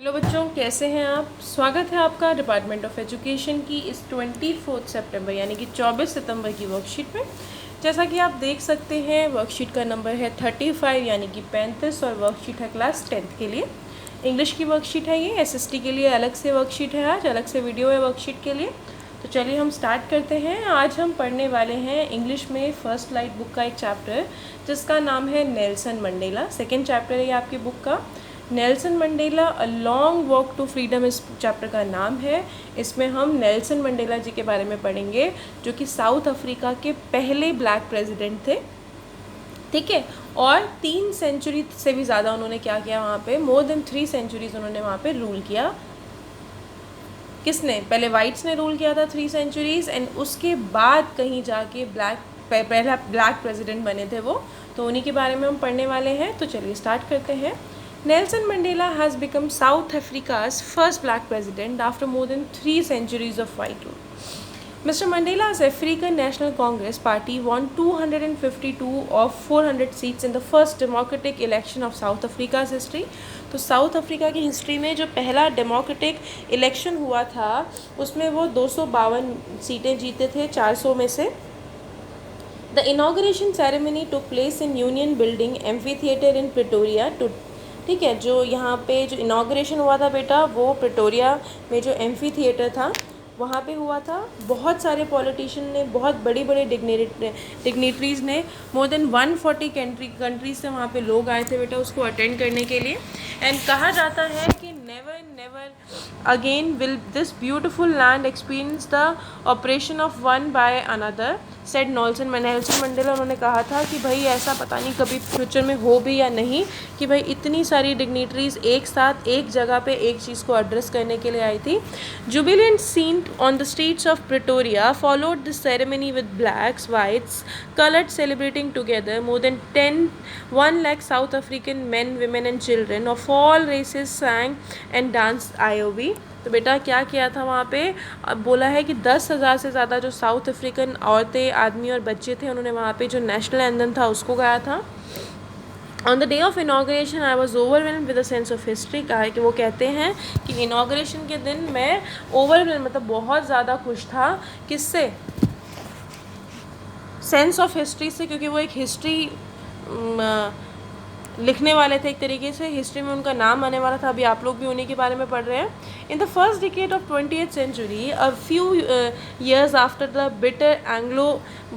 Hello बच्चों, कैसे हैं आप। स्वागत है आपका डिपार्टमेंट ऑफ एजुकेशन की इस 24 सितंबर यानी कि 24 सितंबर की वर्कशीट में। जैसा कि आप देख सकते हैं वर्कशीट का नंबर है 35 यानी कि 35 और वर्कशीट है क्लास 10th के लिए। इंग्लिश की वर्कशीट है, ये एसएसटी के लिए अलग से वर्कशीट है, आज अलग से वीडियो है वर्कशीट के लिए। तो चलिए हम स्टार्ट करते हैं। आज हम पढ़ने वाले हैं इंग्लिश में फर्स्ट लाइट बुक का एक चैप्टर जिसका नाम है नेल्सन मंडेला। सेकेंड चैप्टर है ये आपकी बुक का। Nelson Mandela a long walk to freedom इस चैप्टर का नाम है। इसमें हम नेल्सन मंडेला जी के बारे में पढ़ेंगे जो कि साउथ अफ्रीका के पहले ब्लैक प्रेसिडेंट थे, ठीक है। और 3 सेंचुरी से भी ज़्यादा उन्होंने क्या किया वहाँ पे, मोर देन 3 सेंचुरीज उन्होंने वहाँ पे रूल किया। किसने? पहले वाइट्स ने रूल किया था 3 सेंचुरीज एंड उसके बाद कहीं जाके पहला ब्लैक प्रेसिडेंट बने थे वो। तो उन्हीं के बारे में हम पढ़ने वाले हैं। तो चलिए स्टार्ट करते हैं। Nelson Mandela has become South Africa's first black president after more than 3 centuries of white rule. Mr. Mandela's African National Congress Party won 252 of 400 seats in the first democratic election of South Africa's history. तो south Africa की history में जो पहला democratic election हुआ था उसमें वो 252 सीटें जीते थे 400 में से। The inauguration ceremony took place in Union Building Amphitheatre in Pretoria to ठीक है। जो यहाँ पे जो इनाग्रेशन हुआ था बेटा वो प्रिटोरिया में जो एम्फी थिएटर था वहाँ पे हुआ था। बहुत सारे पॉलिटिशियन ने, बहुत बड़ी बड़ी डिग्नेटरीज ने, मोर देन 140 कंट्रीज से वहाँ पे लोग आए थे बेटा उसको अटेंड करने के लिए। एंड कहा जाता है कि never again will this beautiful land experience the operation of one by another said Nelson Mandela. उन्होंने कहा था कि भाई ऐसा पता नहीं कभी फ्यूचर में हो भी या नहीं कि भाई इतनी सारी डिग्नेटरीज एक साथ एक जगह पे एक चीज़ को एड्रेस करने के लिए आई थी। Jubilant scene on the streets of Pretoria followed this ceremony with blacks whites coloured celebrating together more than 1 lakh South African men, women and children of all races sang and danced IOB। तो बेटा क्या किया था वहाँ पे, अब बोला है कि 10,000 से ज़्यादा जो साउथ अफ्रीकन औरतें, आदमी और बच्चे थे उन्होंने वहाँ पे जो नेशनल एंथम था उसको गाया था। On the day of inauguration I was overwhelmed with a sense of history. कहा है कि वो कहते हैं कि इनाग्रेशन के दिन मैं ओवरवेल्म मतलब बहुत ज़्यादा खुश था। किससे? सेंस ऑफ हिस्ट्री से, क्योंकि वो एक हिस्ट्री लिखने वाले थे, एक तरीके से हिस्ट्री में उनका नाम आने वाला था। अभी आप लोग भी उन्हीं के बारे में पढ़ रहे हैं। In the first decade of 20th century a few years after the bitter Anglo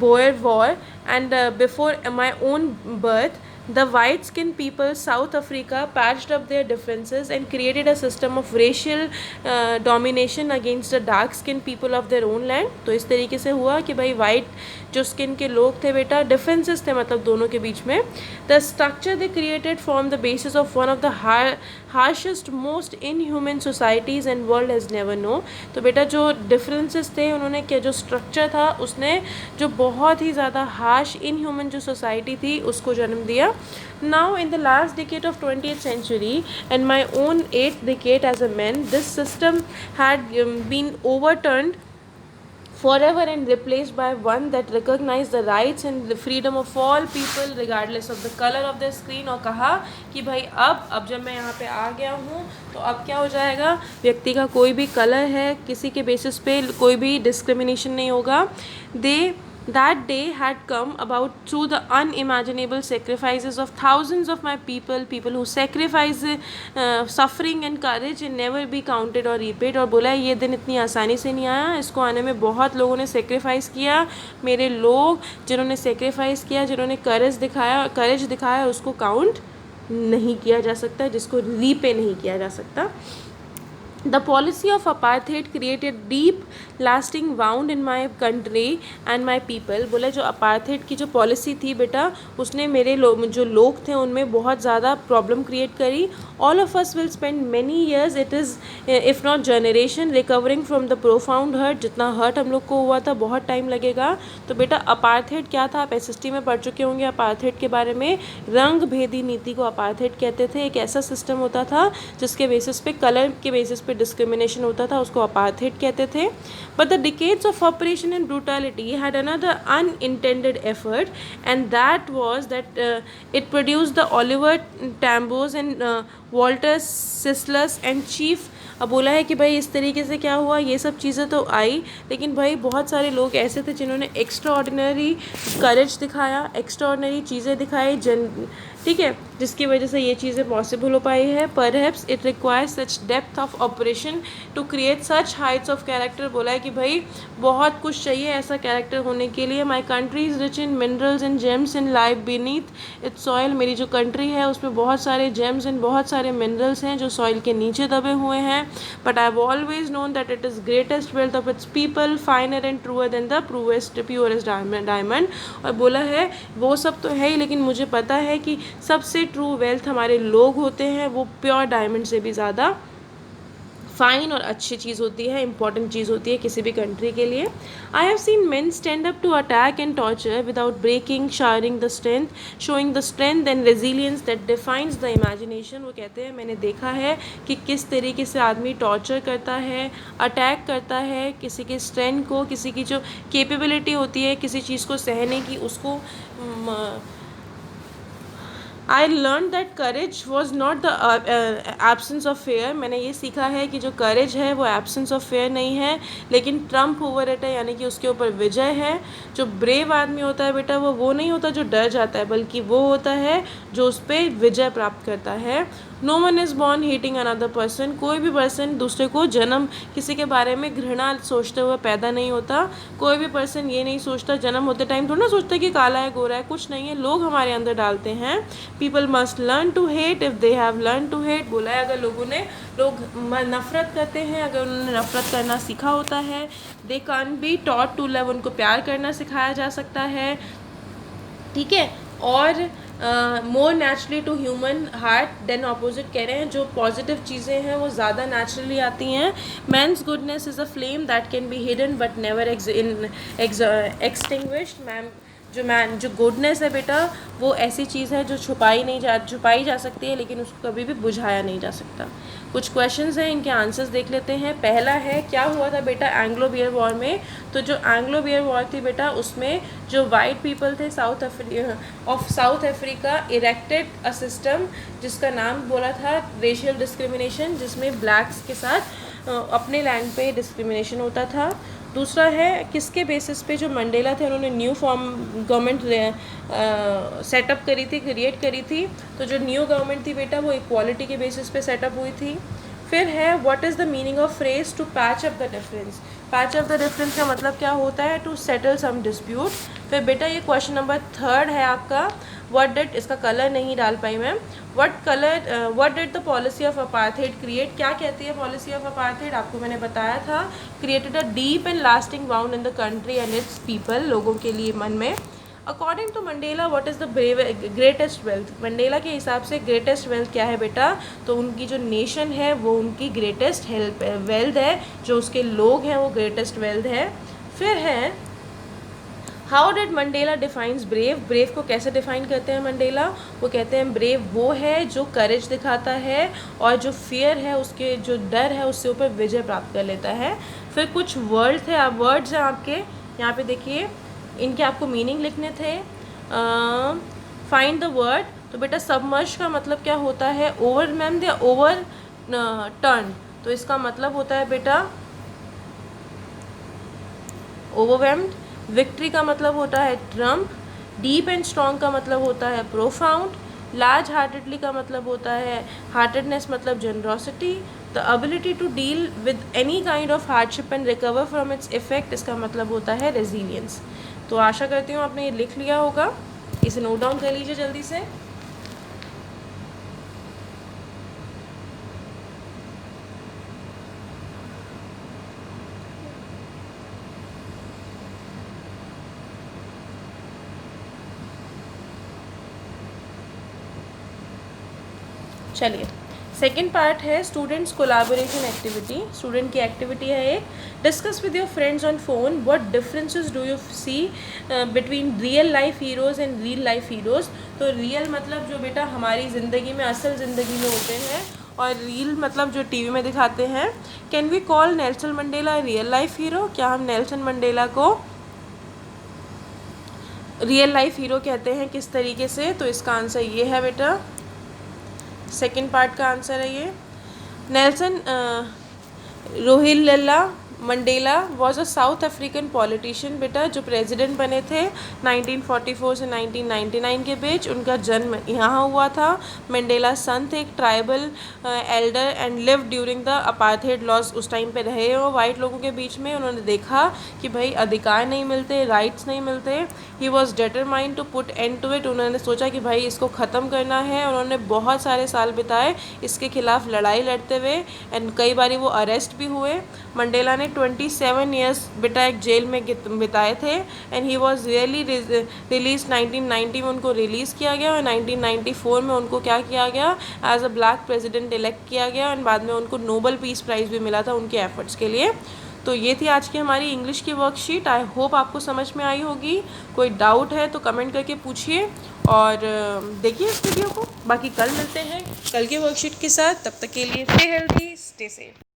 Boer war and before my own birth the white skinned people South Africa patched up their differences and created a system of racial domination against the dark skinned people of their own land। तो इस तरीके से हुआ कि भाई white जो skin के लोग थे बेटा, डिफरेंसेस थे मतलब दोनों के बीच में। The structure they created form the basis of one of the harshest most inhuman societies and world has never know. तो बेटा जो डिफरेंसेस थे उन्होंने क्या, जो स्ट्रक्चर था उसने जो बहुत ही ज़्यादा हार्श इनह्यूमन जो सोसाइटी थी उसको जन्म दिया। Now in the last decade of 20th century and my own 8th decade as a man, this system had been overturned forever and replaced by one that recognized the rights and the freedom of all people regardless of the color of their skin। और कहा कि भाई अब जब मैं यहाँ पे आ गया हूँ तो अब क्या हो जाएगा, व्यक्ति का कोई भी कलर है किसी के बेसिस पे कोई भी डिस्क्रिमिनेशन नहीं होगा। That day had come about through the unimaginable sacrifices of thousands of my people who sacrifice suffering and courage and never be counted or repaid। और बोला ये दिन इतनी आसानी से नहीं आया, इसको आने में बहुत लोगों ने सेक्रीफाइस किया। मेरे लोग जिन्होंने सेक्रीफाइस किया, जिन्होंने करेज दिखाया उसको काउंट नहीं किया जा सकता, जिसको रीपे नहीं किया जा सकता। The policy of apartheid created deep lasting wound in my country and my people। बोला जो अपार्थेड की जो पॉलिसी थी बेटा उसने मेरे जो लोग थे उनमें बहुत ज़्यादा प्रॉब्लम क्रिएट करी। All of us will spend many years, it is if not generation, recovering from the profound hurt। जितना हर्ट हम लोग को हुआ था बहुत टाइम लगेगा। तो बेटा अपार्थेड क्या था, आप एसएसटी में पढ़ चुके होंगे अपार्थेड के बारे में। रंग भेदी नीति को अपार्थेड कहते थे। एक ऐसा सिस्टम होता था जिसके बेसिस पे, कलर के बेसिस पे पे डिस्क्रिमिनेशन होता था उसको अपार्थाइड कहते थे. But the decades of operation and brutality had another unintended effort and that was that it produced the Oliver Tambos and Walter Sisulus and chief. अब बोला है कि भाई इस तरीके से क्या हुआ, ये सब चीज़ें तो आई, लेकिन भाई बहुत सारे लोग ऐसे थे जिन्होंने एक्स्ट्रा ऑर्डिनरी करेज दिखाया, एक्स्ट्रा ऑर्डिनरी चीज़ें दिखाई ठीक है, जिसकी वजह से ये चीज़ें पॉसिबल हो पाई है. Perhaps it requires such depth of oppression to create such heights of character. बोला है कि भाई बहुत कुछ चाहिए ऐसा कैरेक्टर होने के लिए. My country is rich in minerals and James in life beneath it's soil. मेरी जो कंट्री है उसमें बहुत सारे जेम्स एंड बहुत सारे मिनरल्स हैं जो सॉइल के नीचे दबे हुए हैं. But I have always known that it is greatest wealth of its people, finer and truer than the purest diamond. और बोला है वो सब तो है ही, लेकिन मुझे पता है कि सबसे ट्रू वेल्थ हमारे लोग होते हैं, वो प्योर डायमंड से भी ज़्यादा फाइन और अच्छी चीज़ होती है, इंपॉर्टेंट चीज़ होती है किसी भी कंट्री के लिए. I have seen men stand up to attack and torture without breaking, showing the strength and resilience that defies the imagination. वो कहते हैं मैंने देखा है कि किस तरीके से आदमी टॉर्चर करता है, अटैक करता है किसी के स्ट्रेंथ को, किसी की जो कैपेबिलिटी होती है किसी चीज़ को सहने की, उसको. I learn that courage was not the absence of fair. मैंने ये सीखा है कि जो करेज है वो एब्सेंस ऑफ फेयर नहीं है, लेकिन ट्रम्प ओवर इट है, यानी कि उसके ऊपर विजय है. जो ब्रेव आदमी होता है बेटा वो नहीं होता जो डर जाता है, बल्कि वो होता है जो उस पर विजय प्राप्त करता है. No one is born hating another person. कोई भी पर्सन दूसरे को जन्म किसी के बारे में घृणा सोचते हुए पैदा नहीं होता. कोई भी पर्सन ये नहीं सोचता, जन्म होते टाइम थोड़ा ना सोचता कि काला है गोरा है, कुछ नहीं है, लोग हमारे अंदर डालते हैं. People must learn to hate if they have learn to hate. बोला है अगर लोग नफ़रत करते हैं, अगर उन्होंने नफ़रत करना सीखा होता है, they can be taught to love. उनको प्यार करना सिखाया जा सकता है, ठीक है. और more naturally to human heart than opposite कह रहे हैं, जो पॉजिटिव चीज़ें हैं वो ज़्यादा नेचुरली आती हैं. Man's goodness is a flame that can be hidden but never extinguished. जो गुडनेस है बेटा वो ऐसी चीज़ है जो छुपाई जा सकती है, लेकिन उसको कभी भी बुझाया नहीं जा सकता. कुछ क्वेश्चंस हैं, इनके आंसर्स देख लेते हैं. पहला है क्या हुआ था बेटा एंग्लो बियर वॉर में. तो जो एंग्लो बियर वॉर थी बेटा उसमें जो वाइट पीपल थे south Africa erected a system जिसका नाम बोला था रेशियल डिस्क्रिमिनेशन, जिसमें ब्लैक्स के साथ अपने लैंड पे डिस्क्रिमिनेशन होता था. दूसरा है किसके बेसिस पे जो मंडेला थे उन्होंने न्यू फॉर्म गवर्नमेंट सेटअप करी थी, क्रिएट करी थी. तो जो न्यू गवर्नमेंट थी बेटा वो इक्वालिटी के बेसिस पे सेटअप हुई थी. फिर है what is the meaning of phrase to patch up the difference. Patch up the difference का मतलब क्या होता है, टू सेटल सम डिस्प्यूट. फिर बेटा ये क्वेश्चन नंबर 3 है आपका, व्हाट डिड, इसका कलर नहीं डाल पाई ma'am, what did the policy of apartheid create. क्या कहती है पॉलिसी ऑफ अपार्थाइड, आपको मैंने बताया था, created a deep and lasting wound in the country and its people, लोगों के लिए मन में. According to Mandela what is the greatest wealth. Mandela के हिसाब से ग्रेटेस्ट वेल्थ क्या है बेटा, तो उनकी जो नेशन है वो उनकी ग्रेटेस्ट वेल्थ है, जो उसके लोग हैं वो ग्रेटेस्ट वेल्थ है. फिर है how did Mandela defines brave. Brave को कैसे डिफाइन करते हैं मंडेला, वो कहते हैं ब्रेव वो है जो करेज दिखाता है और जो फियर है उसके जो डर है उससे ऊपर विजय प्राप्त कर लेता है. फिर कुछ वर्ड्स हैं आपके यहाँ पे देखिए, इनके आपको मीनिंग लिखने थे. Find the word. तो बेटा सबमर्ज का मतलब क्या होता है, ओवरवेल्म्ड या ओवर टर्न. तो इसका मतलब होता है बेटा ओवरवेल्म्ड. विक्ट्री का मतलब होता है ट्रम्प. डीप एंड स्ट्रॉन्ग का मतलब होता है प्रोफाउंड. लार्ज हार्टेडली का मतलब होता है हार्टेडनेस मतलब generosity. The ability to deal with any kind of hardship and recover from its effect, इसका मतलब होता है रेजिलियंस. तो आशा करती हूँ आपने ये लिख लिया होगा, इसे नोट डाउन कर लीजिए जल्दी से. चलिए सेकेंड पार्ट है स्टूडेंट्स कोलाबोरेशन एक्टिविटी. स्टूडेंट की एक्टिविटी है एक, discuss with your friends on phone what differences do you see between real life heroes and real life heroes. तो रियल मतलब जो बेटा हमारी ज़िंदगी में असल ज़िंदगी में होते हैं, और रील मतलब जो टीवी में दिखाते हैं। Can we call Nelson Mandela real life hero, क्या हम नेल्सन मंडेला को रियल लाइफ हीरो कहते हैं, किस तरीके से? तो इसका आंसर ये है बेटा, सेकंड पार्ट का आंसर है ये। Nelson Rohilla Mandela was a south African politician बेटा, जो प्रेसिडेंट बने थे 1944 से 1999 के बीच। उनका जन्म यहाँ हुआ था। मंडेला सन थे एक tribal elder and live during the apartheid laws, उस टाइम पे रहे वो वाइट लोगों के बीच में। उन्होंने देखा कि भाई अधिकार नहीं मिलते, राइट्स नहीं मिलते। He was determined to put end to it, उन्होंने सोचा कि भाई इसको ख़त्म करना है। उन्होंने बहुत सारे साल बिताए इसके खिलाफ लड़ाई लड़ते हुए, एंड कई बार वो अरेस्ट भी हुए। मंडेला ने 27 ईयर्स बेटा एक जेल में बिताए थे, and he was really release 1990 में उनको रिलीज़ किया गया, और 1994 में उनको क्या किया गया, as a black president elect किया गया, एंड बाद में उनको नोबल पीस प्राइज़ भी मिला था उनके एफर्ट्स के लिए। तो ये थी आज की हमारी इंग्लिश की वर्कशीट। आई होप आपको समझ में आई होगी। कोई डाउट है तो कमेंट करके पूछिए और देखिए इस वीडियो को। बाकी कल मिलते हैं कल के वर्कशीट के साथ, तब तक के लिए स्टे हेल्थी, स्टे सेफ।